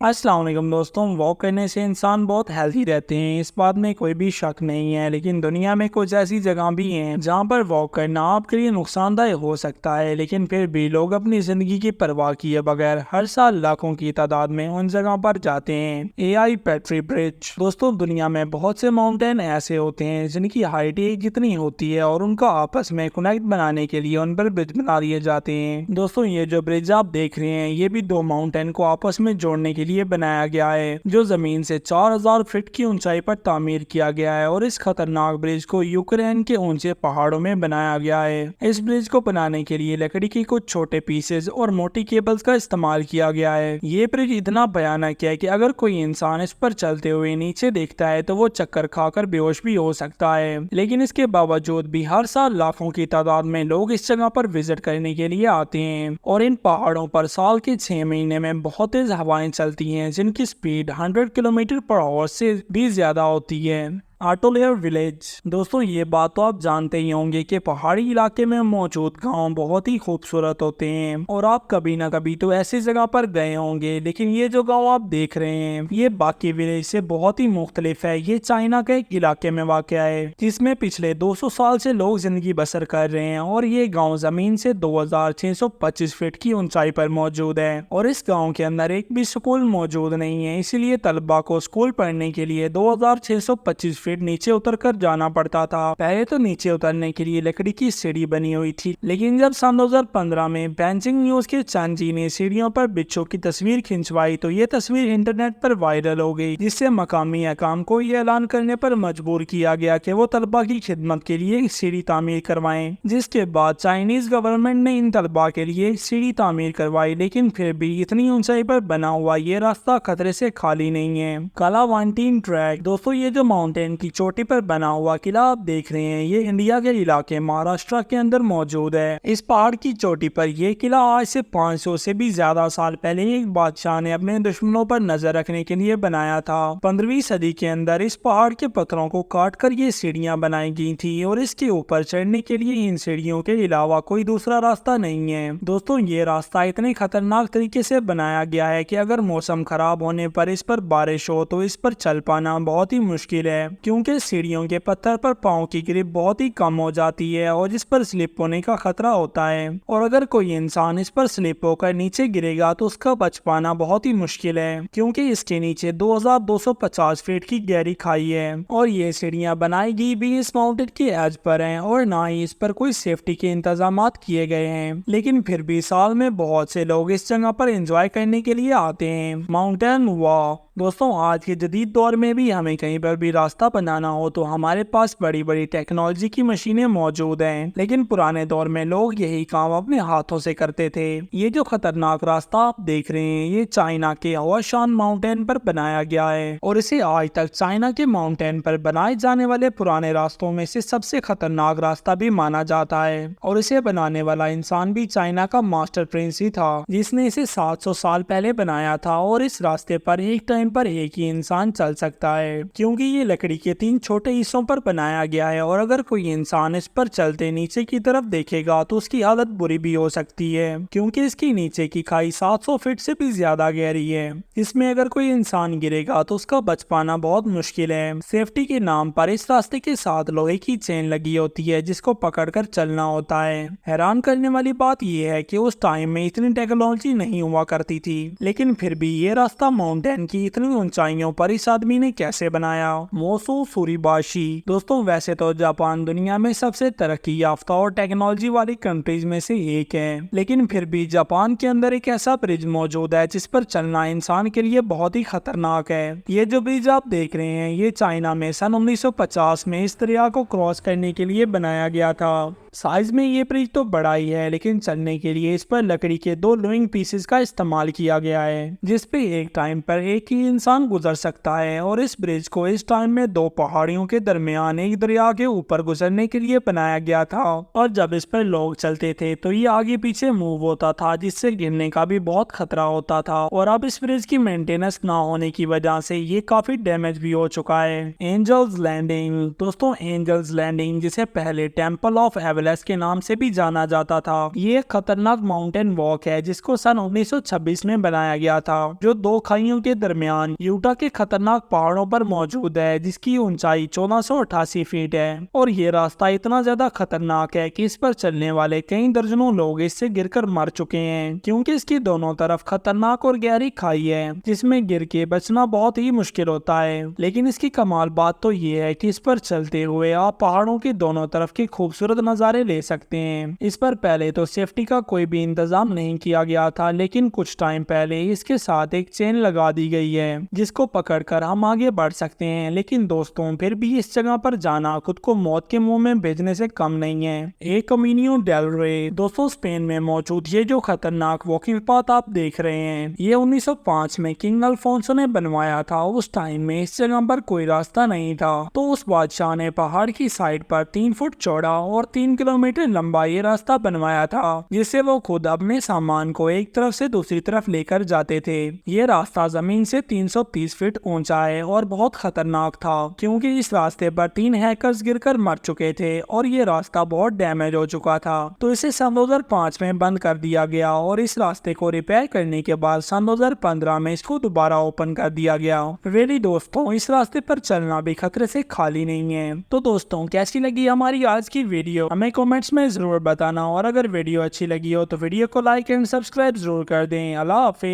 अस्सलाम वालेकुम दोस्तों। वॉक करने से इंसान बहुत हेल्थी रहते हैं, इस बात में कोई भी शक नहीं है। लेकिन दुनिया में कुछ ऐसी जगह भी हैं जहां पर वॉक करना आपके लिए नुकसानदायक हो सकता है, लेकिन फिर भी लोग अपनी जिंदगी की परवाह किए बगैर हर साल लाखों की तादाद में उन जगह पर जाते हैं। AI petri bridge. दोस्तों, दुनिया में बहुत से माउंटेन ऐसे होते हैं जिनकी हाइट एक जितनी होती है और उनका आपस में कनेक्ट बनाने के लिए उन पर ब्रिज बना दिए जाते हैं। दोस्तों, ये जो ब्रिज आप देख रहे हैं ये भी दो माउंटेन को आपस में जोड़ने के लिए बनाया गया है, जो जमीन से 4000 फीट की ऊंचाई पर तामीर किया गया है। और इस खतरनाक ब्रिज को यूक्रेन के ऊंचे पहाड़ों में बनाया गया है। इस ब्रिज को बनाने के लिए लकड़ी के कुछ छोटे पीसेज और मोटी केबल्स का इस्तेमाल किया गया है। ये ब्रिज इतना भयानक है कि अगर कोई इंसान इस पर चलते हुए नीचे देखता है तो वो चक्कर खाकर बेहोश भी हो सकता है। लेकिन इसके बावजूद भी हर साल लाखों की तादाद में लोग इस जगह पर विजिट करने के लिए आते हैं। और इन पहाड़ों पर साल के 6 महीने में बहुत तेज हवाएं चलती हैं, जिनकी स्पीड 100 किलोमीटर पर आवर से भी ज्यादा होती है। आटोलेयर विलेज। दोस्तों, ये बात तो आप जानते ही होंगे कि पहाड़ी इलाके में मौजूद गांव बहुत ही खूबसूरत होते हैं और आप कभी ना कभी तो ऐसी जगह पर गए होंगे। लेकिन ये जो गांव आप देख रहे हैं ये बाकी विलेज से बहुत ही मुख्तलिफ है। ये चाइना के एक इलाके में वाक़ है जिसमें पिछले 200 साल से लोग जिंदगी बसर कर रहे हैं। और ये गाँव जमीन से 2625 फीट की ऊंचाई पर मौजूद है। और इस गाँव के अंदर एक भी स्कूल मौजूद नहीं है, इसीलिए तलबा को स्कूल पढ़ने के लिए 2625 फीट नीचे उतरकर जाना पड़ता था। पहले तो नीचे उतरने के लिए लकड़ी की सीढ़ी बनी हुई थी, लेकिन जब सन 2015 में बेजिंग न्यूज के चंद जी ने सीढ़ियों पर बिच्छू की तस्वीर खिंचवाई तो ये तस्वीर इंटरनेट पर वायरल हो गई, जिससे मकामी हकाम को ये ऐलान करने पर मजबूर किया गया कि वो तलबा की खिदमत के लिए एक सीढ़ी तामीर करवाएं। जिसके बाद चाइनीज गवर्नमेंट ने इन तलबा के लिए एक सीढ़ी तामीर करवाई। लेकिन फिर भी इतनी ऊंचाई पर बना हुआ ये रास्ता खतरे से खाली नहीं है। कालावांटीन ट्रैक। दोस्तों, ये जो माउंटेन की चोटी पर बना हुआ किला आप देख रहे हैं ये इंडिया के इलाके महाराष्ट्र के अंदर मौजूद है। इस पहाड़ की चोटी पर यह किला आज से 500 से भी ज्यादा साल पहले एक बादशाह ने अपने दुश्मनों पर नजर रखने के लिए बनाया था। 15वीं सदी के अंदर इस पहाड़ के पत्थरों को काट कर ये सीढ़ियां बनाई गई थी और इसके ऊपर चढ़ने के लिए इन सीढ़ियों के अलावा कोई दूसरा रास्ता नहीं है। दोस्तों, ये रास्ता इतने खतरनाक तरीके से बनाया गया है कि अगर मौसम खराब होने पर इस पर बारिश हो तो इस पर चल पाना बहुत ही मुश्किल है, क्योंकि सीढ़ियों के पत्थर पर पांव की ग्रिप बहुत ही कम हो जाती है और इस पर स्लिप होने का खतरा होता है। और अगर कोई इंसान इस पर स्लिप होकर नीचे गिरेगा तो उसका बच पाना बहुत ही मुश्किल है, क्योंकि इसके नीचे 2250 फीट की गहरी खाई है। और ये सीढ़ियां बनाई गई भी इस माउंटेन के एज पर हैं और ना ही इस पर कोई सेफ्टी के इंतजाम किए गए हैं। लेकिन फिर भी साल में बहुत से लोग इस जगह पर एंजॉय करने के लिए आते हैं। Mountain walk. दोस्तों, आज के जदीद दौर में भी हमें कहीं पर भी रास्ता बनाना हो तो हमारे पास बड़ी बड़ी टेक्नोलॉजी की मशीनें मौजूद हैं, लेकिन पुराने दौर में लोग यही काम अपने हाथों से करते थे। ये जो खतरनाक रास्ता आप देख रहे हैं ये चाइना के हवाशान माउंटेन पर बनाया गया है और इसे आज तक चाइना के माउंटेन पर बनाए जाने वाले पुराने रास्तों में से सबसे खतरनाक रास्ता भी माना जाता है। और इसे बनाने वाला इंसान भी चाइना का मास्टर प्रिंस ही था, जिसने इसे 700 साल पहले बनाया था। और इस रास्ते पर एक टाइम पर एक ही इंसान चल सकता है, क्योंकि ये लकड़ी के 3 छोटे हिस्सों पर बनाया गया है और अगर कोई इंसान इस पर चलते नीचे की तरफ देखेगा तो उसकी हालत बुरी भी हो सकती है, क्योंकि इसकी नीचे की खाई 700 फीट से भी ज्यादा गहरी है। इसमें अगर कोई इंसान गिरेगा तो उसका बच पाना बहुत मुश्किल है। सेफ्टी के नाम पर इस रास्ते के साथ लोहे की चेन लगी होती है जिसको पकड़कर चलना होता है। हैरान करने वाली बात यह है कि उस टाइम में इतनी टेक्नोलॉजी नहीं हुआ करती थी, लेकिन फिर भी ये रास्ता माउंटेन की इतनी ऊंचाइयों पर इस आदमी ने कैसे बनाया। मोसो सूरीबाशी। दोस्तों, वैसे तो जापान दुनिया में सबसे तरक्की याफ्ता और टेक्नोलॉजी वाली कंट्रीज में से एक है, लेकिन फिर भी जापान के अंदर एक ऐसा ब्रिज मौजूद है जिस पर चलना इंसान के लिए बहुत ही खतरनाक है। ये जो ब्रिज आप देख रहे हैं ये चाइना में सन 1950 में इस दरिया को क्रॉस करने के लिए बनाया गया था। साइज में ये ब्रिज तो बड़ा ही है, लेकिन चलने के लिए इस पर लकड़ी के 2 लोइंग पीसेस का इस्तेमाल किया गया है, जिस पे एक टाइम पर एक ही इंसान गुजर सकता है। और इस ब्रिज को इस टाइम में 2 पहाड़ियों के दरमियान एक दरिया के ऊपर गुजरने के लिए बनाया गया था। और जब इस पर लोग चलते थे तो ये आगे पीछे मूव होता था, जिससे गिरने का भी बहुत खतरा होता था। और अब इस ब्रिज की मेंटेनेंस ना होने की वजह से ये काफी डैमेज भी हो चुका है। Angels Landing. दोस्तों, एंजल्स लैंडिंग जिसे पहले टेम्पल ऑफ एवरेस्ट के नाम से भी जाना जाता था। ये एक खतरनाक माउंटेन वॉक है जिसको सन 1926 में बनाया गया था, जो दो खाइयों के दरमियान यूटा के खतरनाक पहाड़ों पर मौजूद है, जिसकी ऊंचाई 1488 फीट है। और ये रास्ता इतना ज्यादा खतरनाक है कि इस पर चलने वाले कई दर्जनों लोग इससे गिरकर मर चुके हैं, क्योंकि इसकी दोनों तरफ खतरनाक और गहरी खाई है जिसमें गिर के बचना बहुत ही मुश्किल होता है। लेकिन इसकी कमाल बात तो ये है कि इस पर चलते हुए आप पहाड़ों के दोनों तरफ के खूबसूरत नज़ारे ले सकते हैं। इस पर पहले तो सेफ्टी का कोई भी इंतजाम नहीं किया गया था, लेकिन कुछ टाइम पहले इसके साथ एक चेन लगा दी गई है जिसको पकड़कर हम आगे बढ़ सकते हैं। लेकिन दोस्तों, फिर भी इस जगह पर जाना खुद को मौत के मुंह में भेजने से कम नहीं है। एक कमीनियो डेल रे दोस्तों स्पेन में मौजूद ये जो खतरनाक वॉकिंग पाथ आप देख रहे हैं, ये 1905 में किंग अल्फोंसो ने बनवाया था। उस टाइम में इस जगह पर कोई रास्ता नहीं था, तो उस बादशाह ने पहाड़ की साइड पर 3 फुट चौड़ा और 3 किलोमीटर लंबा ये रास्ता बनवाया था, जिससे वो खुद अपने सामान को एक तरफ से दूसरी तरफ लेकर जाते थे। ये रास्ता जमीन से 330 फीट ऊंचा है और बहुत खतरनाक था, क्योंकि इस रास्ते पर 3 हैकर्स गिरकर मर चुके थे और ये रास्ता बहुत डैमेज हो चुका था। तो इसे सन 2005 में बंद कर दिया गया और इस रास्ते को रिपेयर करने के बाद सन 2015 में इसको दोबारा ओपन कर दिया गया। वेरी दोस्तों, इस रास्ते पर चलना भी खतरे से खाली नहीं है। तो दोस्तों, कैसी लगी हमारी आज की वीडियो हमें कमेंट्स में जरूर बताना, और अगर वीडियो अच्छी लगी हो तो वीडियो को लाइक एंड सब्सक्राइब जरूर कर दें। अल्लाह हाफिज़।